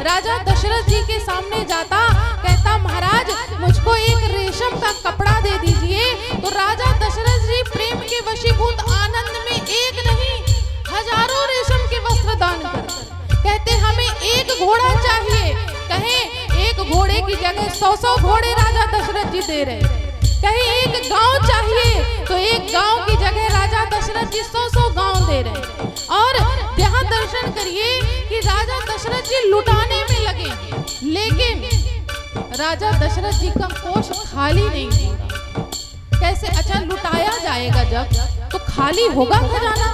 राजा दशरथ जी के सामने जाता, कहता महाराज मुझको एक रेशम का कपड़ा दे दीजिए। तो राजा दशरथ जी प्रेम के वशीभूत आनंद में एक नहीं हजारों रेशम के वस्त्र दान करते। कहते हमें एक घोड़ा चाहिए, कहे एक घोड़े की जगह 100 घोड़े राजा दशरथ जी दे रहे। कहे एक गांव चाहिए तो एक गांव की जगह राजा दशरथ जी 100 गांव दे रहे। और यहाँ दर्शन करिए कि राजा दशरथ जी लुटाने में लगे, लेकिन राजा दशरथ जी का कोष खाली नहीं होगा। कैसे? अच्छा लुटाया जाएगा जब तो खाली होगा खजाना।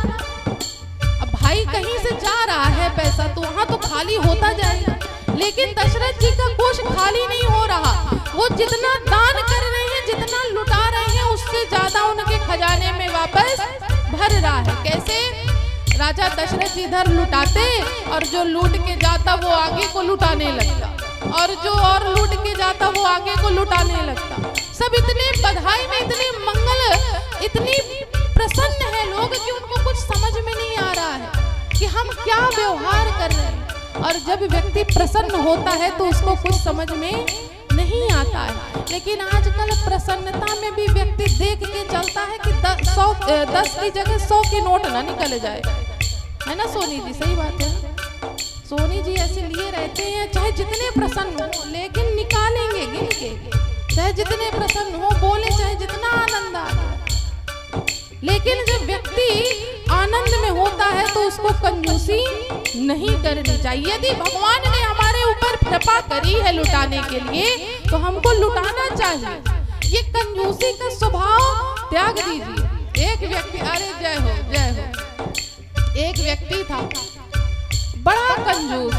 अब भाई कहीं से जा रहा है पैसा तो वहां तो खाली होता जाएगा, लेकिन दशरथ जी का कोष खाली नहीं हो रहा। वो जितना दान कर रहे हैं, जितना लुटा रहे हैं, उससे ज्यादा उनके खजाने में वापस भर रहा है। कैसे? राजा दशरथ जी इधर लुटाते और जो लूट के जाता वो आगे को लुटाने लगता, और जो और लूट के जाता वो आगे को लुटाने लगता। सब इतने बधाई में, इतने मंगल, इतनी प्रसन्न है लोग कि उनको कुछ समझ में नहीं आ रहा है कि हम क्या व्यवहार कर रहे हैं। और जब व्यक्ति प्रसन्न होता है तो उसको कुछ समझ में नहीं आता है। लेकिन आजकल प्रसन्नता में भी व्यक्ति देख के चलता है कि 10 की जगह 100 के नोट ना निकल जाए, है ना सोनी जी? सही बात है। सोनी जी ऐसे लिए रहते हैं, चाहे जितने प्रसन्न हो लेकिन निकालेंगे गिन के, चाहे जितने प्रसन्न हो बोले, चाहे जितना आनंद आ। लेकिन जब व्यक्ति आनंद में होता है तो उसको कंजूसी नहीं करनी चाहिए। यदि भगवान ने हमारे ऊपर कृपा करी है लुटाने के लिए तो हमको लुटाना चाहिए। ये कंजूसी का स्वभाव त्याग दीजिए। एक व्यक्ति, अरे जय हो जय हो, एक व्यक्ति था बड़ा कंजूस,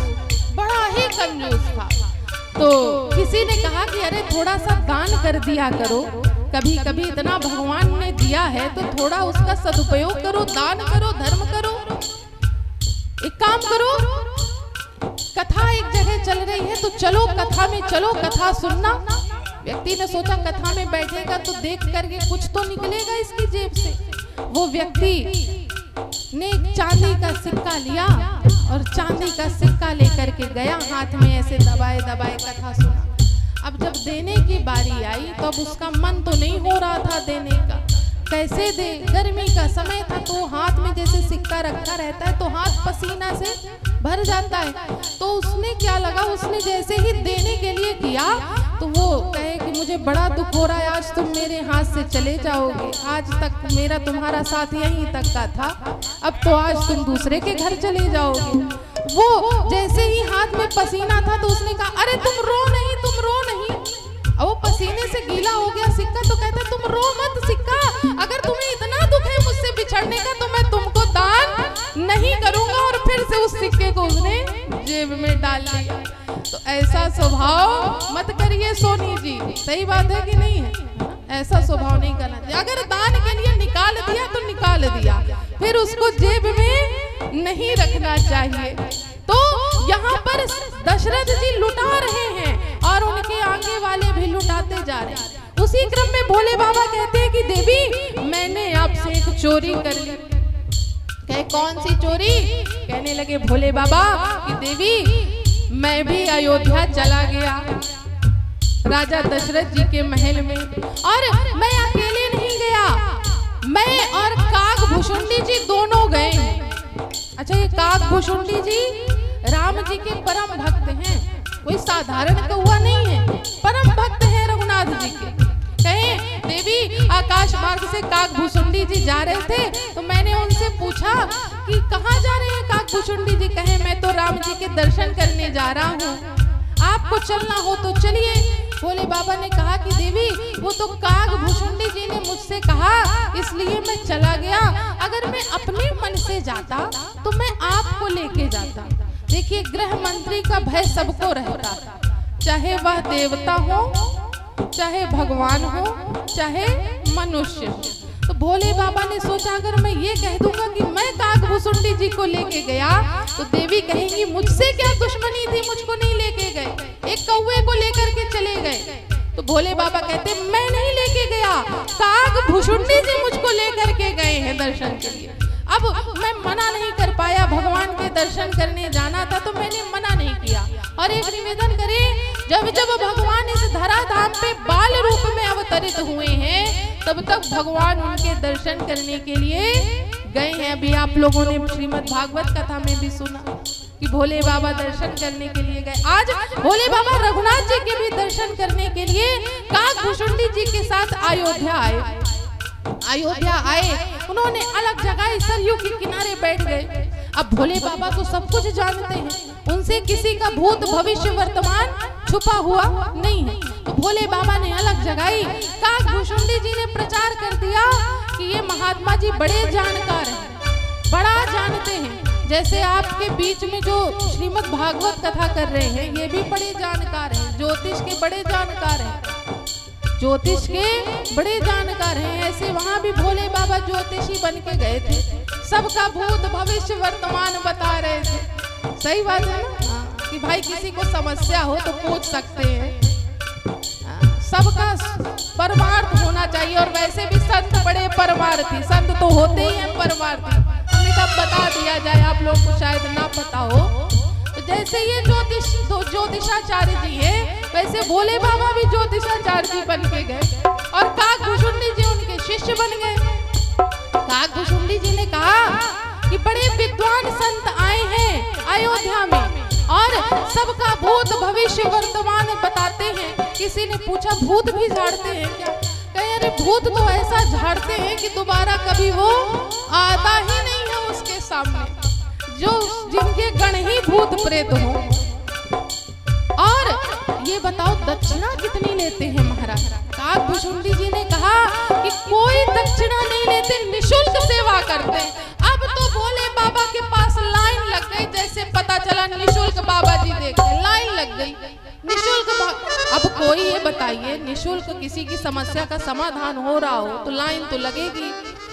बड़ा ही कंजूस था। तो किसी ने कहा कि अरे थोड़ा सा दान कर दिया करो, कभी कभी इतना भगवान ने दिया है तो थोड़ा उसका सदुपयोग करो, दान करो, धर्म करो। एक काम करो, कथा एक जगह चल रही है तो चलो कथा में चलो, कथा सुनना। व्यक्ति ने सोचा कथा में बैठेगा तो देख करके कुछ तो निकलेगा इसकी जेब से। वो व्यक्ति ने एक चांदी का सिक्का लिया और चांदी का सिक्का लेकर के गया, हाथ में ऐसे दबाए दबाए कथा सुना। अब जब देने की बारी आई तो अब उसका मन तो नहीं हो रहा था देने का, कैसे दे? गर्मी का समय था तो हाथ में जैसे सिक्का रखा रहता है तो हाथ पसीना से भर जाता है। तो उसने क्या लगा, उसने जैसे ही देने के लिए किया तो वो कहे कि मुझे बड़ा दुख हो रहा है, आज तुम मेरे हाथ से चले जाओगे, आज तक मेरा तुम्हारा साथ यहीं तक का था, अब तो आज तुम दूसरे के घर चले जाओगे। वो जैसे ही हाथ में पसीना था तो उसने कहा अरे तुम रो नहीं, तुम रो नहीं। अब वो पसीने से गीला हो गया सिक्का तो कहता तुम रो मत सिक्का, अगर तुम्हें इतना दुख है मुझसे बिछड़ने का तो मैं तुमको दान नहीं करूंगा। और फिर से उस सिक्के को उसने जेब में डाल लिया। तो ऐसा स्वभाव मत करिए सोनी जी, सही बात है कि नहीं है? ऐसा स्वभाव नहीं करना चाहिए। अगर दान के लिए निकाल दिया तो निकाल दिया, फिर उसको जेब में नहीं रखना चाहिए। तो यहाँ पर दशरथ जी लुटा रहे हैं और उनके आगे वाले भी लुटाते जा रहे हैं। उसी क्रम में भोले बाबा कहते हैं कि देवी मैंने आपसे एक चोरी कर ली। कहे कौन सी चोरी? कहने लगे भोले बाबा कि देवी मैं भी अयोध्या चला गया राजा दशरथ जी के महल में, और मैं अकेले नहीं गया, मैं और काकभूषुंडी जी दोनों गए हैं। अच्छा ये काकभूषुंडी जी राम जी के परम भक्त हैं, कोई साधारण कौवा नहीं है, परम भक्त है रघुनाथ जी के। कहे देवी आकाश मार्ग से काकभूषुंडी जी जा रहे थे तो मैंने उनसे पूछा कि कहाँ जा रहे हैं काकभूषुंडी जी? कहे मैं तो राम जी के दर्शन करने जा रहा हूँ, आपको चलना हो तो चलिए। भोले बाबा ने कहा कि देवी वो तो काकभूषुंडी जी ने मुझसे कहा इसलिए मैं चला गया, अगर मैं अपने मन से जाता तो मैं आपको लेके जाता। देखिए गृह मंत्री का भय सबको रहता, चाहे वह देवता हो, चाहे भगवान हो, चाहे मनुष्य हो। तो भोले बाबा ने सोचा अगर मैं ये कह दूंगा कि मैं काकभूषुंडी जी को लेके गया तो देवी कहेंगी मुझसे क्या दुश्मनी थी, मुझको नहीं लेके गए, एक कौवे को लेकर के चले गए। तो भोले बाबा कहते मैं नहीं लेके गया, काकभूषुंडी जी मुझको लेकर के गए हैं दर्शन के लिए। अब मैं मना नहीं कर पाया, भगवान के दर्शन करने जाना था तो मैंने मना नहीं किया। और एक निवेदन करें, जब जब भगवान इस धराधाम पे बाल रूप में अवतरित हुए हैं तब तक भगवान उनके दर्शन करने के लिए गए हैं। अभी आप लोगों ने श्रीमद् भागवत कथा में भी सुना कि भोले बाबा दर्शन करने के लिए गए। आज भोले बाबा रघुनाथ जी के भी दर्शन करने के लिए काकभूषुंडी जी के साथ अयोध्या आए। उन्होंने अलग जगह सरयू के किनारे बैठ गए। अब भोले बाबा तो सब कुछ जानते हैं, उनसे किसी का भूत भविष्य वर्तमान छुपा हुआ नहीं है। तो भोले बाबा ने अलग जगाई। काकभूषुंडी जी ने प्रचार कर दिया कि ये महात्मा जी बड़े जानकार हैं, बड़ा जानते हैं। जैसे आपके बीच में जो श्रीमद् भागवत कथा कर रहे हैं ये भी बड़े जानकार हैं, ज्योतिष के बड़े जानकार हैं, ज्योतिष के बड़े जानकार हैं। ऐसे वहां भी भोले बाबा ज्योतिषी बन के गए थे, सबका भूत भविष्य वर्तमान बता रहे थे। सही बात है ना कि भाई किसी को समस्या हो तो पूछ सकते हैं। सबका परमार्थ होना चाहिए। और वैसे भी संत बड़े परमार्थी, संत तो होते ही हैं परमार्थी। हमने कब बता दिया जाए, आप लोग को शायद ना पता हो। तो जैसे ये ज्योतिषाचार्य जी है, वैसे भोले बाबा भी ज्योतिषाचार्य जी बन के गए और काकभूषुंडी जी उनके शिष्य बन गए। काकभूषुंडी जी ने कहा कि बड़े विद्वान संत आए हैं अयोध्या में और सबका भूत भविष्य वर्तमान बताते हैं। किसी ने पूछा भूत भी झाड़ते हैं क्या? कहे अरे भूत तो ऐसा झाड़ते हैं कि दोबारा कभी वो आता ही नहीं है उसके सामने, जो जिनके गण ही भूत प्रेत हो। और ये बताओ दक्षिणा कितनी लेते हैं महाराज? काकभूषुंडी जी ने कहा कि कोई दक्षिणा नहीं लेते, निशुल्क सेवा करते हैं। अब तो भोले बाबा के पास लाइन लग गई, जैसे पता चला निशुल्क बाबा जी देखते, लाइन लग गई निशुल्क। अब कोई ये बताइए, निशुल्क किसी की समस्या का समाधान हो रहा हो तो लाइन तो लगेगी।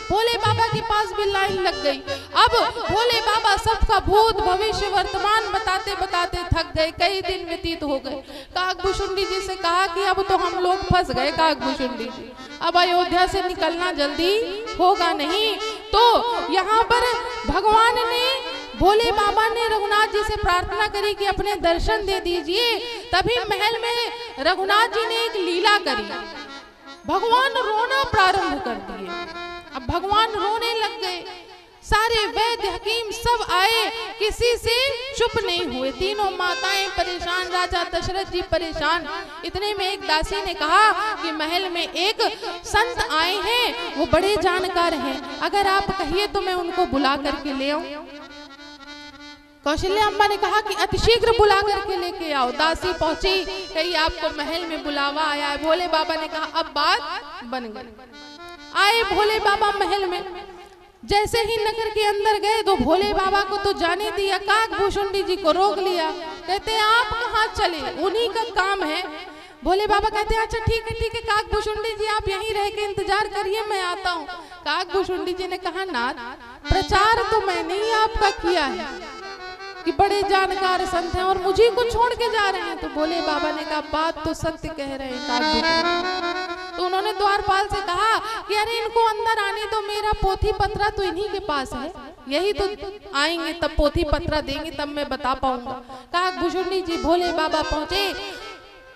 भोले बाबा के पास भी लाइन लग गई। अब भोले बाबा सबका भूत भविष्य वर्तमान बताते बताते थक गए, कई दिन व्यतीत हो गए। काकभूषुंडी जी से कहा कि अब तो हम लोग फंस गए काकभूषुंडी जी, अब अयोध्या से निकलना जल्दी होगा नहीं। तो यहाँ पर भगवान ने, भोले बाबा ने रघुनाथ जी से प्रार्थना करी कि अपने दर्शन दे दीजिए। तभी महल में रघुनाथ जी ने एक लीला करी, भगवान रोना प्रारंभ कर दिए। अब भगवान रोने लग गए, सारे वैद्य हकीम सब आए, किसी से चुप नहीं हुए। तीनों माताएं परेशान, राजा दशरथ जी परेशान। इतने में एक दासी ने कहा कि महल में एक संत आए हैं, वो बड़े जानकार हैं, अगर आप कहिए तो मैं उनको बुला करके ले आऊं। कौशल्या अम्मा ने कहा कि अतिशीघ्र बुला करके लेके आओ। दासी पहुंची, कही आपको महल में बुलावा आया है। भोले बाबा ने कहा अब बात बन गई। आए भोले बाबा महल में, जैसे ही नगर के अंदर गए तो भोले बाबा को तो जाने दिया, काकभूषुंडी जी को रोक लिया। कहते हैं आप कहाँ चले, उन्हीं का काम है। भोले बाबा कहते हैं अच्छा ठीक है काकभूषुंडी जी आप यहीं रह के इंतजार करिए, मैं आता हूँ। काकभूषुंडी जी ने कहा नाथ, प्रचार तो मैंने ही आपका किया है कि बड़े जानकार संत हैं और मुझे को छोड़ के जा रहे हैं। तो भोले बाबा ने कहा बात तो सत्य कह रहे हैं। तो उन्होंने द्वारपाल से कहा कि अरे इनको अंदर आने दो, मेरा पोथी पत्रा तो इन्हीं के पास है, यही तो आएंगे तब पोथी पत्रा देंगे तब मैं बता पाऊंगा। काकभूषुंडी जी भोले बाबा पहुंचे,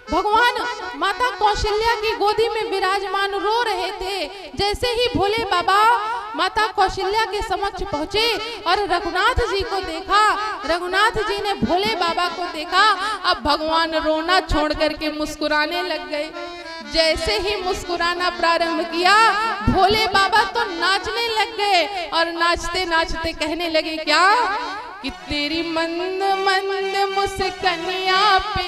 भगवान माता कौशल्या की गोदी में विराजमान रो रहे थे। जैसे ही भोले बाबा माता कौशल्या के समक्ष पहुंचे और रघुनाथ जी को देखा, रघुनाथ जी ने भोले बाबा को देखा। अब भगवान रोना छोड़ करके मुस्कुराने लग गए। जैसे ही मुस्कुराना प्रारंभ किया, भोले बाबा तो नाचने लग गए और नाचते नाचते कहने लगे क्या कि तेरी मंद मंद मुस्कनिया पे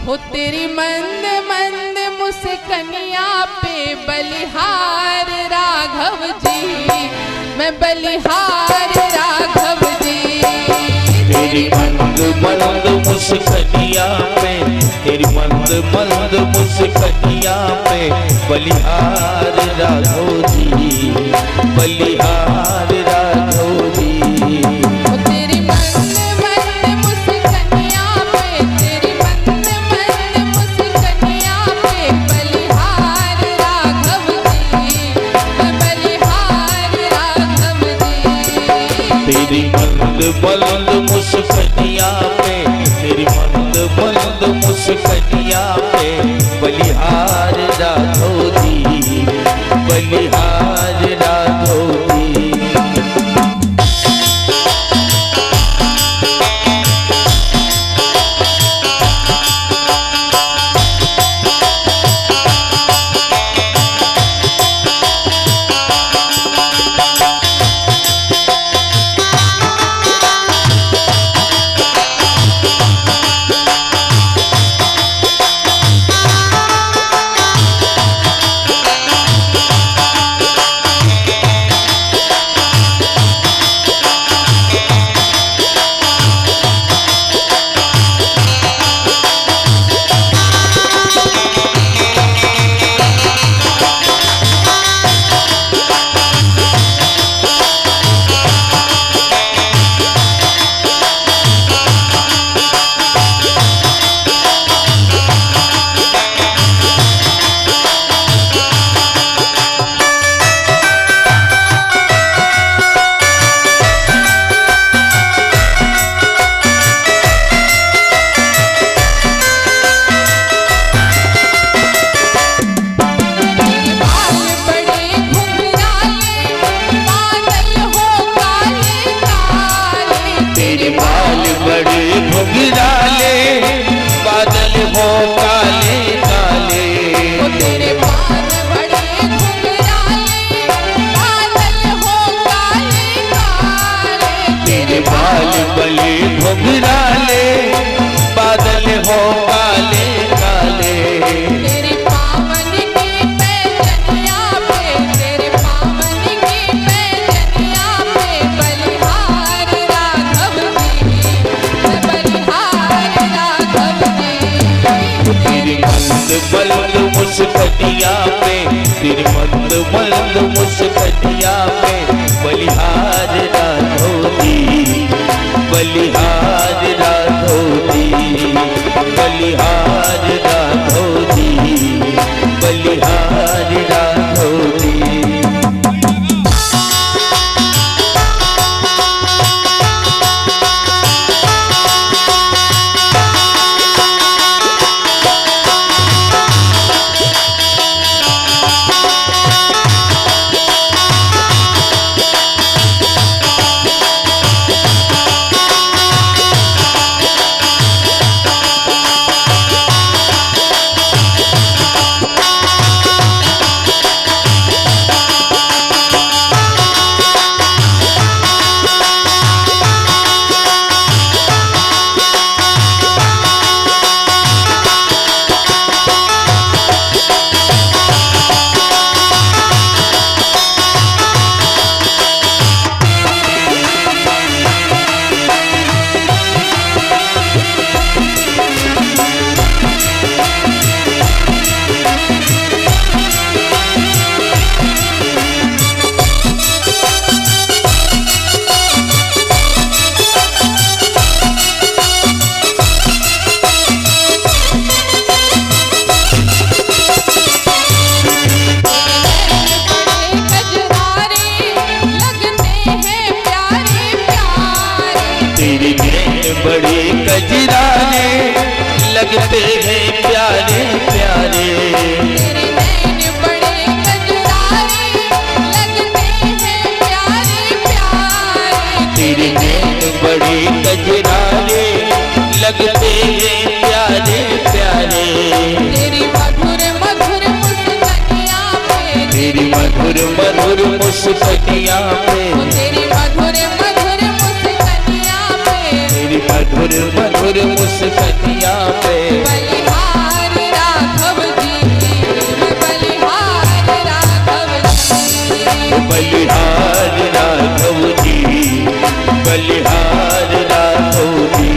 हो, तेरी मंद मंद मुस्कनिया पे बलिहार राघव जी, मैं बलिहार राघव जी। तेरी मंद मंद मुस्कनिया पे, तेरी मंद मंद मुस्कनिया पे बलिहार राघव जी, बलिहार राघव जी। तेरी मंद मंद मुस्कनिया पे, तेरी मंद मंद मुस्कनिया पे बलिहार राघव जी, बलिहार राघव मुस्कनिया पे बलिहार राघव जी, बलिहार राघव जी। मुस्कनिया पे तेरी मंद मंद मुस्कनिया पे बलिहार राघव जी, बलिहार राघव जी, बलिहार राघव जी, बलिहार राघव जी। बड़े कजराने लगते हैं प्यारे प्यारे, तेरे नैन बड़े कजरारे लगते हैं प्यारे प्यारे, तेरे नैन बड़े कजराने लगते हैं प्यारे प्यारे। तेरी मधुर मधुर मुस्कनिया पे, तेरी मधुर मधुर मुस्कनिया पे, तेरी मधुर मधुर मुस्कनिया पे, तेरी मधुर मधुर मुस्कनिया पे बलिहार राघव जी, बलिहार राघव जी, बलिहार राघव जी, बलिहार राघव जी।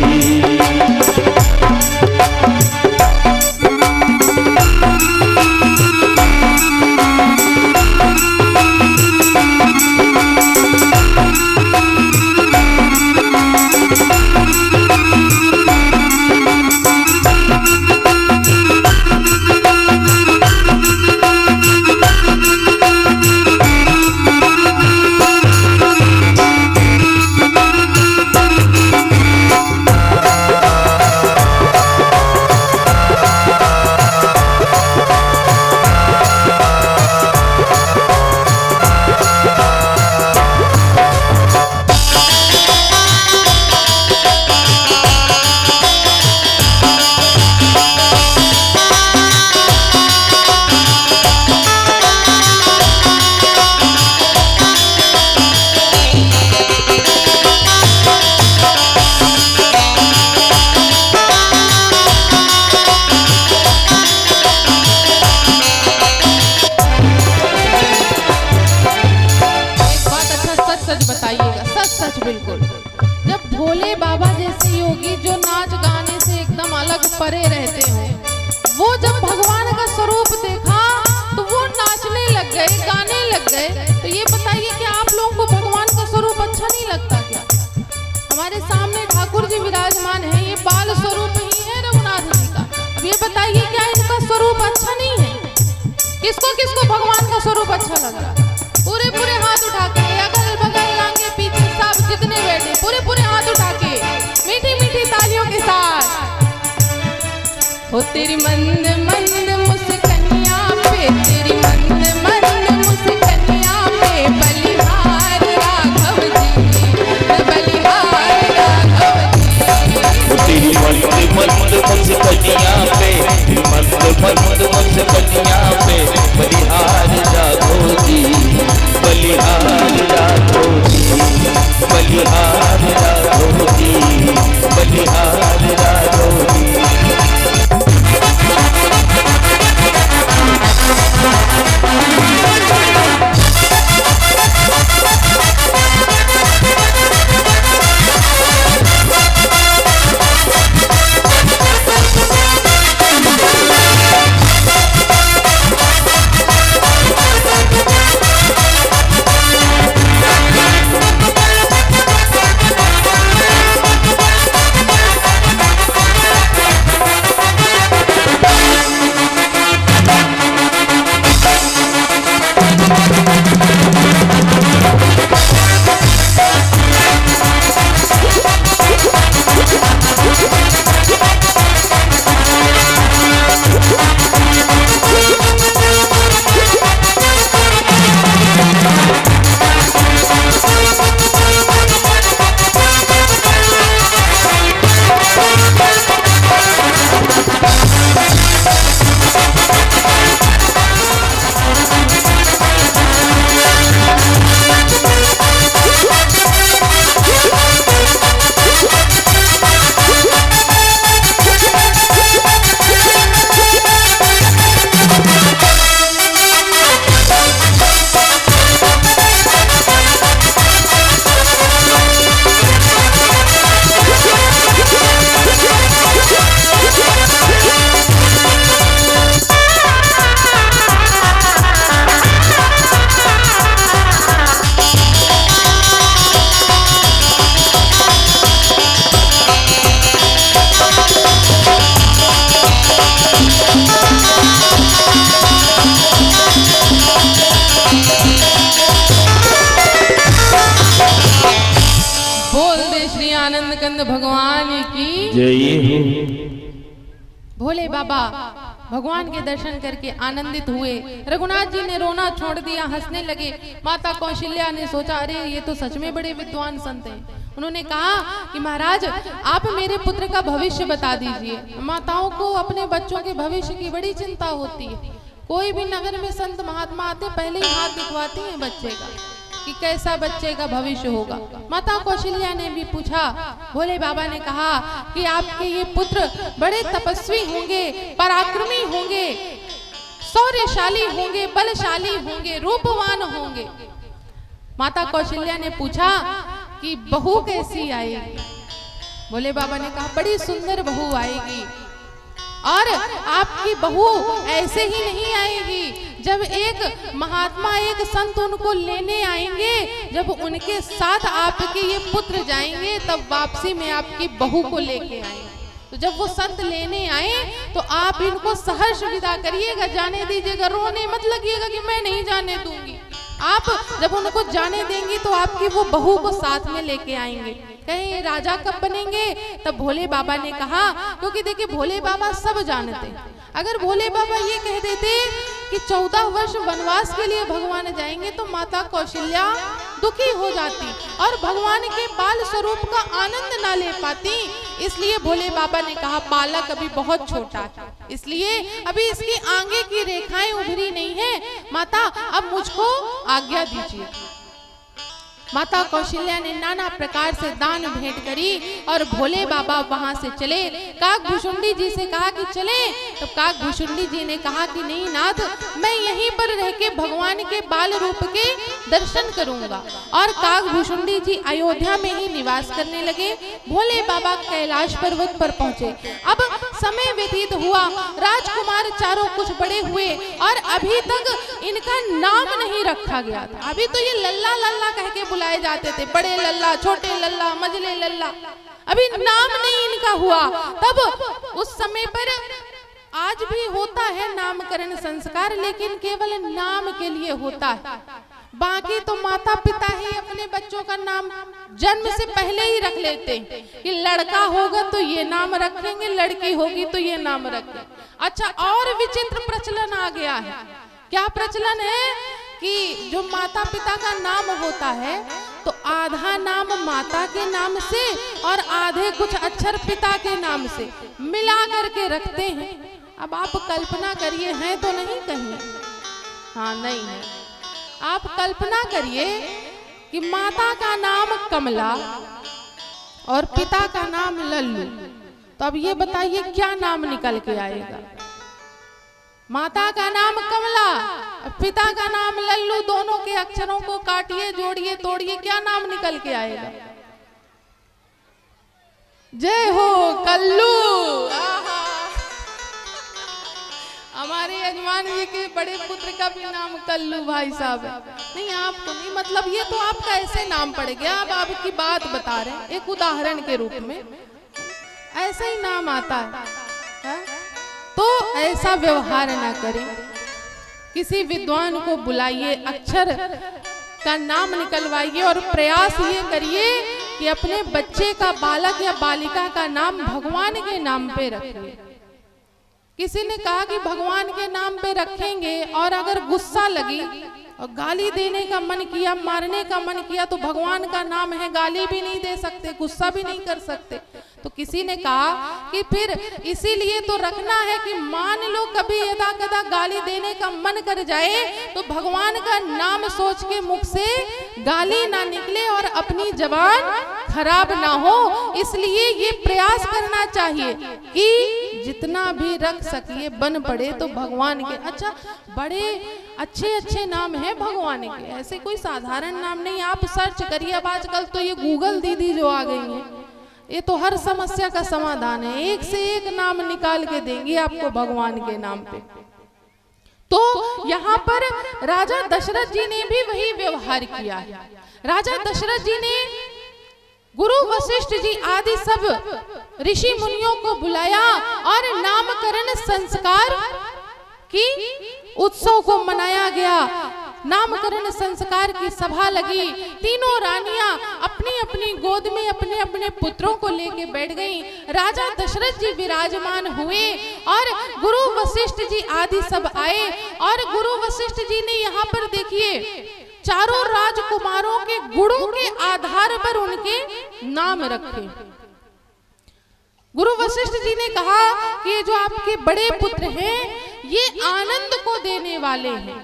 रहते हो, वो जब भगवान का स्वरूप देखा तो वो नाचने लग गए, गाने लग गए। तो ये बताइए कि आप लोगों को भगवान का स्वरूप अच्छा नहीं लगता क्या? हमारे सामने ठाकुर जी विराजमान है, ये बाल स्वरूप ही है रघुनाथ जी का। अब ये बताइए क्या इनका स्वरूप अच्छा नहीं है? किसको किसको भगवान का स्वरूप अच्छा लग रहा है? पूरे पूरे हाथ उठा के, अगल बगल आगे पीछे सब जितने बैठे पूरे पूरे हाथ उठा के मीठी मीठी तालियों के साथ। हो तेरी मंद मंद मुस्कनिया पे, तेरी मंद मंद मुस्कनिया पे बलिहार राघव जी, बलिहार राघव जी। तेरी मंद मंद मुस्कनिया पे, मंद मंद मुस्कनिया पे बलिहार राघव जी, बलिहार राघव जी, बलिहार राघव जी, बलिहार राघव जी। भगवान की जय हो। भोले बाबा भगवान के दर्शन करके आनंदित हुए। रघुनाथ जी ने रोना छोड़ दिया, हंसने लगे। माता कौशल्या ने सोचा अरे ये तो सच में बड़े विद्वान संत हैं। उन्होंने कहा कि महाराज आप मेरे पुत्र का भविष्य बता दीजिए। माताओं को अपने बच्चों के भविष्य की बड़ी चिंता होती है। कोई भी नगर में संत महात्मा आते पहले ही हाथ दिखवाती हैं बच्चे का कि कैसा बच्चे का भविष्य होगा। माता कौशल्या ने भी पूछा। भोले बाबा ने कहा कि आपके ये पुत्र बड़े तपस्वी होंगे, पराक्रमी होंगे, शौर्यशाली होंगे, बलशाली होंगे, रूपवान होंगे। माता कौशल्या ने पूछा कि बहू कैसी आएगी? भोले बाबा ने कहा बड़ी सुंदर बहू आएगी, और आपकी बहू ऐसे ही नहीं आएगी। जब एक महात्मा, एक संत उनको लेने आएंगे, जब उनके साथ आपके ये पुत्र जाएंगे, तब वापसी में आपकी बहू को लेके आएंगे। तो जब वो संत लेने आए तो आप इनको सहर्ष विदा करिएगा, जाने दीजिएगा, रोने मत लगिएगा कि मैं नहीं जाने दूंगी। आप जब उनको जाने देंगी तो आपकी वो बहू को साथ में लेके आएंगे। कहीं राजा कब बनेंगे? तब भोले बाबा ने कहा, क्योंकि देखिए भोले बाबा सब जानते हैं। अगर भोले बाबा ये कह देते कि 14 वर्ष वनवास के लिए भगवान जाएंगे तो माता कौशल्या दुखी हो जाती और भगवान के बाल स्वरूप का आनंद ना ले पाती। इसलिए भोले बाबा ने कहा बालक अभी बहुत छोटा है, इसलिए अभी इसकी आगे की रेखाएं उभरी नहीं है। माता अब मुझको आज्ञा दीजिए। माता कौशल्या ने नाना प्रकार से दान भेंट करी और भोले बाबा वहां से चले। काकभूषुंडी जी से कहा कि चले, तो काकभूषुंडी जी ने कहा कि नहीं नाथ, मैं यहीं पर रह के भगवान के बाल रूप के दर्शन करूंगा। और काकभूषुंडी जी अयोध्या में ही निवास करने लगे। भोले बाबा कैलाश पर्वत पर पहुंचे। अब समय व्यतीत हुआ, राजकुमार चारों कुछ बड़े हुए और अभी तक इनका नाम नहीं रखा गया था। अभी तो ये लल्ला लल्ला कह के बुलाए जाते थे, बड़े लल्ला, छोटे लल्ला, मजले लल्ला, अभी नाम नहीं इनका हुआ। तब उस समय पर आज भी होता है नामकरण संस्कार, लेकिन केवल नाम के लिए होता है। बाकी तो माता पिता ही अपने बच्चों का नाम जन्म से पहले ही रख लेते हैं कि लड़का होगा तो ये नाम रखेंगे, लड़की होगी तो ये नाम रखेंगे। अच्छा, और विचित्र प्रचलन आ गया है। क्या प्रचलन है कि जो माता पिता का नाम होता है तो आधा नाम माता के नाम से और आधे कुछ अक्षर पिता के नाम से मिला करके रखते हैं। अब आप कल्पना करिए, हैं तो नहीं कहीं? हाँ, नहीं है। आप कल्पना करिए कि माता का नाम कमला और पिता का नाम लल्लू, तो अब ये बताइए क्या नाम निकल के आएगा? माता का नाम कमला, पिता का नाम लल्लू, दोनों के अक्षरों को काटिए, जोड़िए, तोड़िए, क्या नाम निकल के आएगा? जय हो कल्लू। हमारे यजमान जी के बड़े पुत्र का भी नाम कल्लू भाई साहब है। नहीं, आपको नहीं, मतलब ये तो आपका ऐसे नाम पड़ गया। अब आपकी बात बता रहे हैं एक उदाहरण के रूप में, ऐसा ही नाम आता है। तो ऐसा व्यवहार ना करें। किसी विद्वान को बुलाइए, अक्षर का नाम निकलवाइए और प्रयास ये करिए कि अपने बच्चे का, बालक या बालिका का नाम भगवान के नाम पे रखिए। किसी ने कहा कि भगवान के नाम पे रखेंगे और अगर गुस्सा लगी और गाली देने का मन किया, मारने का मन किया, तो भगवान का नाम है, गाली भी नहीं दे सकते, गुस्सा भी नहीं कर सकते। तो किसी ने कहा कि फिर इसीलिए तो रखना है कि मान लो कभी यदा कदा गाली देने का मन कर जाए तो भगवान का नाम सोच के मुख से गाली ना निकले और अपनी जबान खराब ना हो। इसलिए ये प्रयास करना चाहिए कि जितना भी रख सकिए, बन पड़े तो भगवान के। अच्छा, बड़े अच्छे अच्छे नाम है भगवान के, ऐसे कोई साधारण नाम नहीं। आप सर्च करिए, अब आजकल तो ये गूगल दीदी जो आ गई है, ये तो हर समस्या का समाधान है, एक से एक नाम निकाल के देंगी आपको भगवान के नाम पे। तो यहाँ पर राजा दशरथ जी ने भी वही व्यवहार किया है। राजा दशरथ जी ने गुरु वशिष्ठ जी आदि सब ऋषि मुनियों को बुलाया और नामकरण संस्कार की उत्सव को मनाया गया। नामकरण संस्कार की सभा लगी। तीनों रानियां अपनी अपनी गोद में अपने अपने पुत्रों को लेके बैठ गईं। राजा दशरथ जी विराजमान हुए और गुरु वशिष्ठ जी आदि सब आए और गुरु वशिष्ठ जी ने यहाँ पर देखिए चारों राजकुमारों के गुणों के आधार पर उनके नाम रखे। गुरु वशिष्ठ जी ने कहा कि ये जो आपके बड़े पुत्र हैं ये आनंद को देने वाले हैं,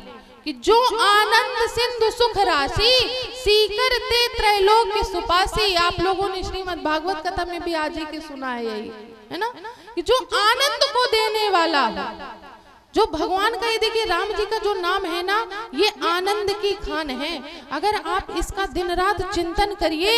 कि जो आनंद सिंधु सुख राशि सीकर ते त्रैलोक्य सुपासी। आप लोगों ने श्रीमद् भागवत कथा में भी आज ही के सुना है, यही है ना, कि जो आनंद को देने वाला है। जो भगवान का, ये देखिए राम जी का जो नाम है ना, ये आनंद की खान है। अगर आप इसका दिन रात चिंतन करिए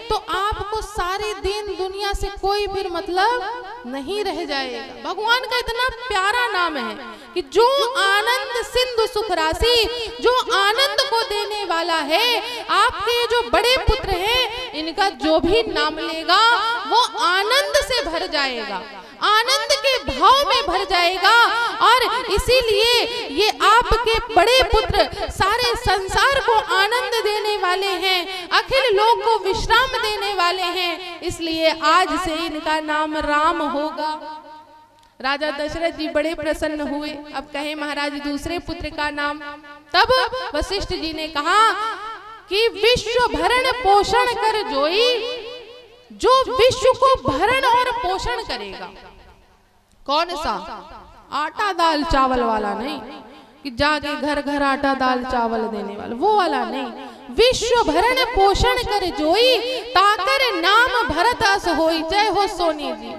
तो आपको सारे दिन दुनिया से कोई फिर मतलब नहीं रह जाएगा। भगवान का इतना प्यारा नाम है कि जो आनंद सिंधु सुख राशि, जो आनंद को देने वाला है। आपके जो बड़े पुत्र हैं इनका जो भी नाम लेगा वो आनंद से भर जाएगा, आनंद के भाव में भर जाएगा। और इसीलिए ये आपके बड़े पुत्र सारे संसार को आनंद देने वाले हैं, अखिल लोक को विश्राम देने वाले हैं। इसलिए आज से इनका नाम राम होगा। राजा दशरथ जी बड़े प्रसन्न हुए। अब कहे महाराज दूसरे पुत्र का नाम। तब वशिष्ठ जी ने कहा कि विश्व भरण पोषण कर जोई, जो विश्व को भरण और पोषण करेगा। कौन सा? आटा दाल चावल वाला नहीं, कि जाके घर घर आटा दाल चावल देने वाला, वो वाला नहीं। विश्व भरण पोषण कर जोई, ताकर नाम भरत अस होई। जय हो सोनी जी।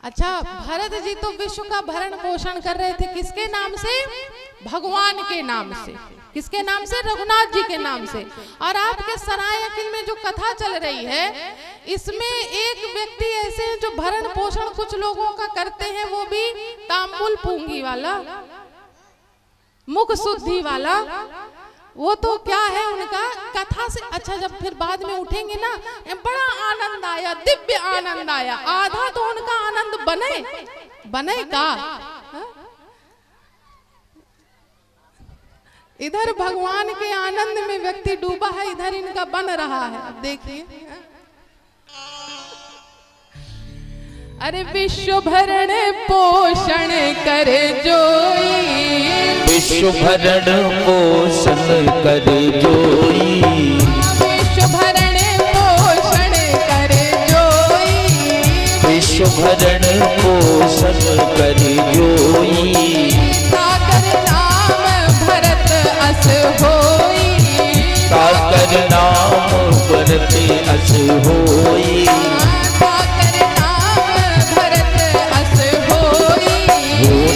अच्छा, भरत जी तो विश्व का भरण पोषण कर रहे थे, किसके नाम से? भगवान के नाम से। किसके नाम से? रघुनाथ जी के नाम से। और आपके सराय अकिल में जो कथा चल रही है, इसमें एक व्यक्ति ऐसे हैं जो भरण पोषण कुछ लोगों का करते हैं, वो भी तांबुल पूंगी वाला, मुख शुद्धि वाला। वो तो क्या है उनका कथा से। अच्छा, जब फिर बाद में उठेंगे ना, बड़ा आनंद आया, दिव्य आनंद आया। आधा तो उनका आनंद बने का। इधर भगवान के आनंद में व्यक्ति डूबा है, इधर इनका बन रहा है। अब देखिए, अरे विश्व भरण पोषण कर जोई, विश्व भरण पोषण कर जोई, विश्व भरण पोषण कर जोई, विश्व भरण पोषण कर जोई, ताकर नाम भरत अस होई, ताकर नाम भरत अस होई,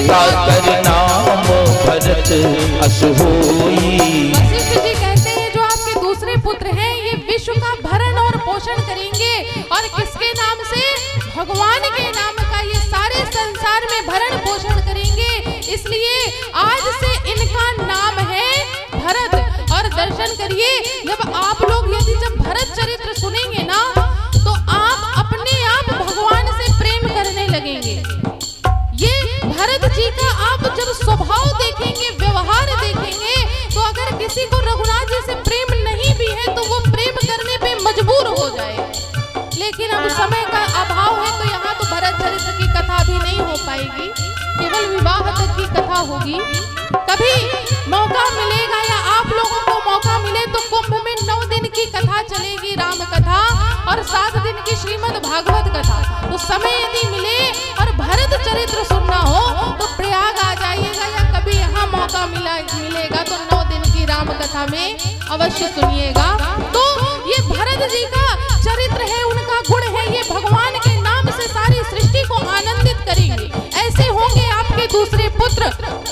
ताकर नाम भरत अस होई। वशिष्ठ जी कहते हैं जो आपके दूसरे पुत्र हैं, ये विश्व का भरण और पोषण करेंगे। और किसके नाम से? भगवान के नाम का ये सारे संसार में भरण पोषण करेंगे। इसलिए आज से इनका नाम है भरत। और दर्शन करिए, जब आप लोग जब भरत चरित्र सुनेंगे ना, तो आप अपने आप भगवान से प्रेम करने लगेंगे। ये भरत जी का आप जब स्वभाव देखेंगे, व्यवहार देखेंगे, तो अगर किसी को रघुनाथ जी से प्रेम नहीं भी है तो वो प्रेम करने पे मजबूर हो जाए। लेकिन अब समय का अभाव है, तो यहाँ तो भरत चरित्र की कथा भी नहीं हो पाएगी, केवल विवाह तक की कथा होगी। कभी मौका मिलेगा या आप लोगों को मौका मिले तो कुंभ में 9 दिन की कथा चलेगी, राम कथा, और 7 दिन की श्रीमद् भागवत कथा। तो समय यदि मिले और भरत चरित्र सुनना हो तो प्रयाग आ जाइएगा, या कभी यहाँ मौका मिलेगा तो 9 दिन की राम कथा में अवश्य सुनिएगा। तो ये भरत जी का चरित्र है, उनका गुण है, ये भगवान के नाम से सारी सृष्टि को आनंदित करेंगे। ऐसे होंगे आपके दूसरे पुत्र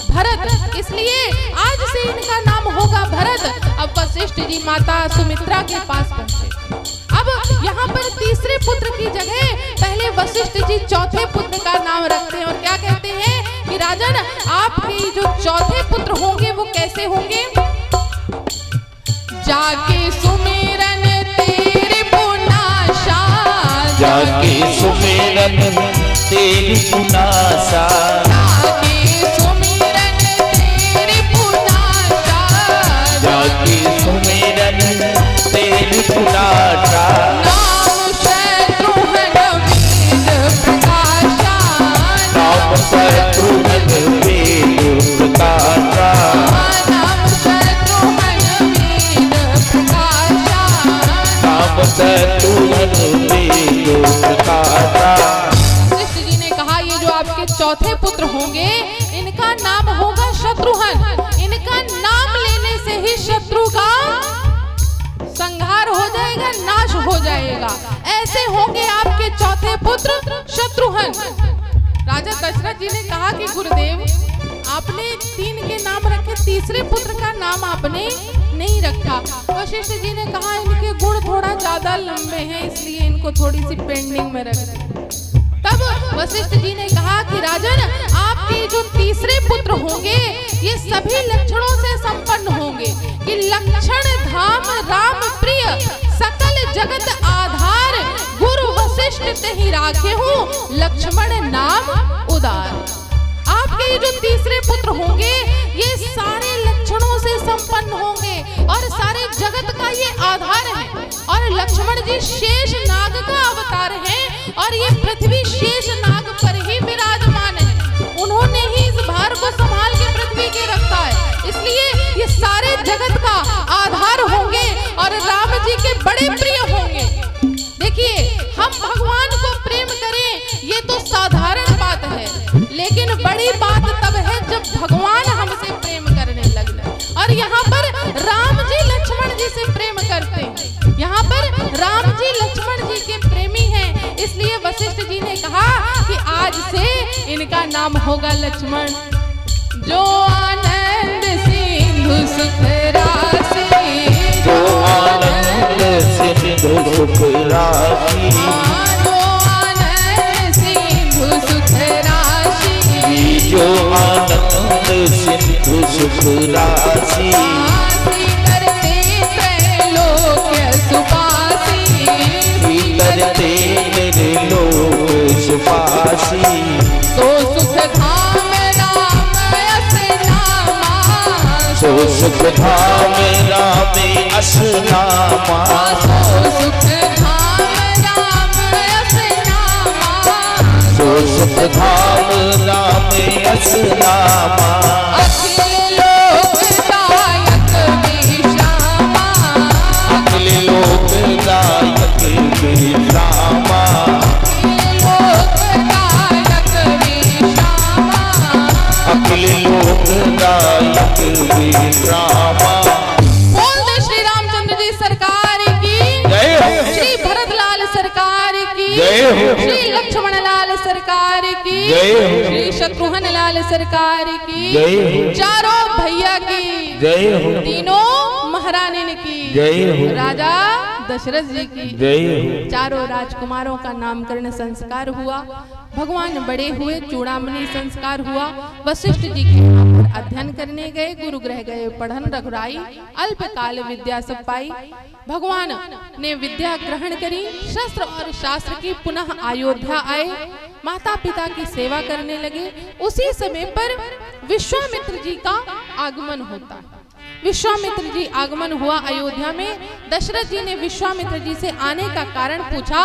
भरत, इसलिए आज से इनका नाम होगा भरत। अब वशिष्ठ जी माता सुमित्रा के पास पहुंचे। अब यहाँ पर तीसरे पुत्र की जगह पहले वशिष्ठ जी चौथे पुत्र का नाम रखते हैं। और क्या कहते हैं कि राजन, आपके जो चौथे पुत्र होंगे वो कैसे होंगे? जाके सुमिरन तेरे पुनासा, जाके सुमिरन तेरी पुनासा, जाके सुमिरन तेरे पुनासा, जाके सुमिरन तेरी पुनासा, नाम शत्रुघ्न वेद प्रकाशा, नाम शत्रुघ्न वेद प्रकाशा, नाम शत्रुघ्न वेद प्रकाशा, नाम शत्रुघ्न वेद प्रकाशा। वशिष्ठ जी ने कहा, ये जो आपके चौथे पुत्र होंगे, इनका नाम होगा शत्रुघ्न। इनका नाम लेने से ही शत्रु का संहार हो जाएगा, नाश हो जाएगा। ऐसे होंगे आपके चौथे पुत्र शत्रुघ्न। राजा दशरथ जी ने कहा कि गुरुदेव, आपने 3 के नाम रखे, तीसरे पुत्र का नाम आपने नहीं रखा। वशिष्ठ जी ने कहा, इनके गुण थोड़ा ज्यादा लंबे हैं, इसलिए इनको थोड़ी सी पेंडिंग में रख दें। तब वशिष्ठ जी ने कहा कि राजन, आपके जो तीसरे पुत्र होंगे, ये सभी लक्षणों से संपन्न होंगे कि लक्षण धाम राम प्रिय, सकल जगत आधार, गुरु वशिष्ठ तेहि राखे हूँ, लक्ष्मण नाम उदार। आपके ये जो तीसरे पुत्र होंगे, ये सारे लक्षणों से संपन्न होंगे और सारे जगत का ये आधार है। और लक्ष्मण जी शेष नाग का अवतार है, और ये पृथ्वी शेष नाग पर ही विराजमान है। उन्होंने ही इस भार को संभाल के पृथ्वी के रखा है, इसलिए ये सारे जगत का आधार होंगे और राम जी के बड़े प्रिय होंगे। देखिए, हम भगवान को प्रेम करें ये तो साधारण बात है, लेकिन बड़ी बात तब इनका नाम होगा लक्ष्मण। जो आनंद सिंधु सुख राशि, जो आनंद सिंधु सुख राशि, जो आनंद सिंधु सुख राशि, जो आनंद सिंधु सुख राशि, करते त्रैलोक्य सुपासी, करते लोक सुपासी, सो सुख धाम राम यस नामा, सो सुख धाम राम यस नामा, सो सुख धाम राम यस नामा, सो सुख धाम राम यस नामा, अखिल लोकदायक विश्रामा, अखिल लोकदायक विश्रामा, अखिल लोकदायक विश्रामा। बोल दे श्री रामचंद्र जी सरकार की जय हो, श्री भरतलाल सरकार की जय हो, श्री लक्ष्मण लाल सरकार की जय हो, श्री शत्रुघ्न लाल सरकार की जय हो, चारों भैया की जय हो, तीनों महारानी की जय हो, राजा दशरथ जी की जय हो। चारों राजकुमारों का नामकरण संस्कार हुआ। भगवान बड़े हुए, चूड़ामणि संस्कार हुआ। वशिष्ठ जी के यहाँ पर अध्ययन करने गए, गुरु गृह गए पढ़न रघुराई, अल्पकाल विद्या सब पाई। भगवान ने विद्या ग्रहण करी, शस्त्र और शास्त्र की पुनः अयोध्या आए, माता पिता की सेवा करने लगे। उसी समय पर विश्वामित्र जी का आगमन होता है। विश्वामित्र जी आगमन हुआ अयोध्या में। दशरथ जी ने विश्वामित्र जी से आने का कारण पूछा।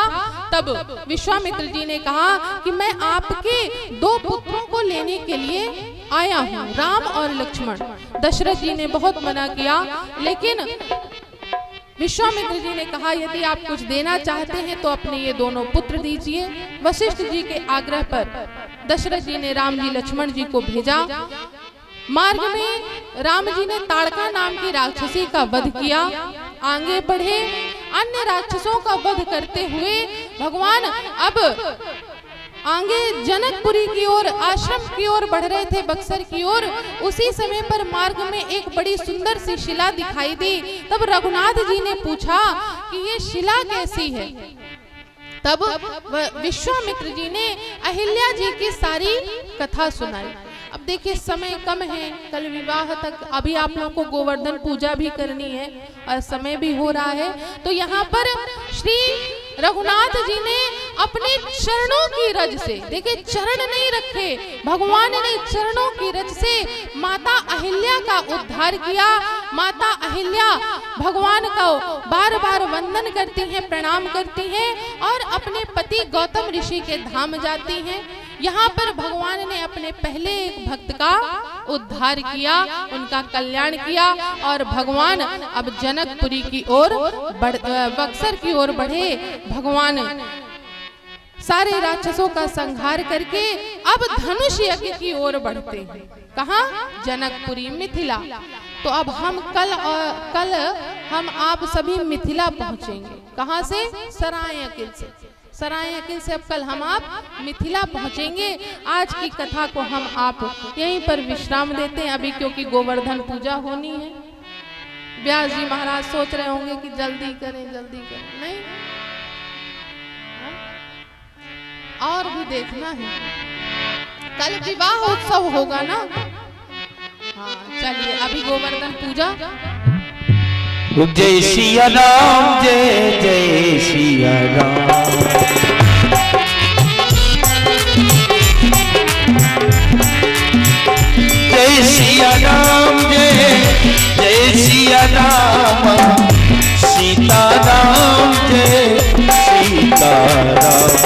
तब विश्वामित्र जी ने कहा कि मैं आपके 2 पुत्रों को लेने के लिए आया हूँ, राम और लक्ष्मण। दशरथ जी ने बहुत मना किया, लेकिन विश्वामित्र जी ने कहा यदि आप कुछ देना चाहते हैं तो अपने ये दोनों पुत्र दीजिए। वशिष्ठ जी के आग्रह पर दशरथ जी ने राम जी लक्ष्मण जी को भेजा। मार्ग में राम जी ने ताड़का नाम की राक्षसी का वध किया। आगे बढ़े, अन्य राक्षसों का वध करते हुए भगवान अब आगे जनकपुरी की ओर, आश्रम की ओर बढ़ रहे थे, बक्सर की ओर। उसी समय पर मार्ग में एक बड़ी सुंदर सी शिला दिखाई दी। तब रघुनाथ जी ने पूछा कि ये शिला कैसी है। तब विश्वामित्र जी ने अहिल्या जी की सारी कथा सुनाई। अब देखिए समय कम है, कल विवाह तक, अभी आप लोगों को गोवर्धन पूजा भी करनी है और समय भी हो रहा है। तो यहाँ पर श्री रघुनाथ जी ने अपने चरणों की रज से, देखिए चरण नहीं रखे, भगवान ने चरणों की रज से माता अहिल्या का उद्धार किया। माता अहिल्या भगवान का बार बार वंदन करती हैं, प्रणाम करती हैं और अपने पति गौतम ऋषि के धाम जाती हैं। यहाँ पर भगवान ने अपने पहले एक भक्त का उद्धार किया, उनका कल्याण किया और भगवान अब जनकपुरी की ओर बक्सर की ओर बढ़े। भगवान सारे राक्षसों का संहार करके अब धनुष यज्ञ की ओर बढ़ते हैं। कहाँ? जनकपुरी, मिथिला। तो अब हम कल हम आप सभी मिथिला पहुंचेंगे। कहाँ से? सराय अकिल से। सराय अकिल से अब कल हम आप मिथिला पहुंचेंगे। आज की कथा को हम आप यहीं पर विश्राम देते हैं अभी, क्योंकि गोवर्धन पूजा होनी है। व्यास जी महाराज सोच रहे होंगे कि जल्दी करें जल्दी करें, नहीं, और भी देखना है। कल विवाह उत्सव होगा ना। हाँ चलिए, अभी गोवर्धन पूजा। जय सिया राम, जय जय सिया राम। जय सिया राम, जय जय सिया राम। सीता राम, जय सीता राम।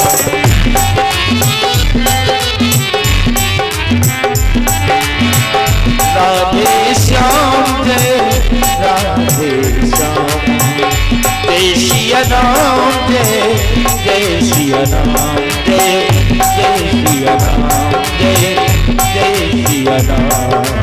राधे श्याम, जय राधे श्याम। जय सिया राम, जय जय सिया राम। जय जय सिया राम, जय जय सिया राम।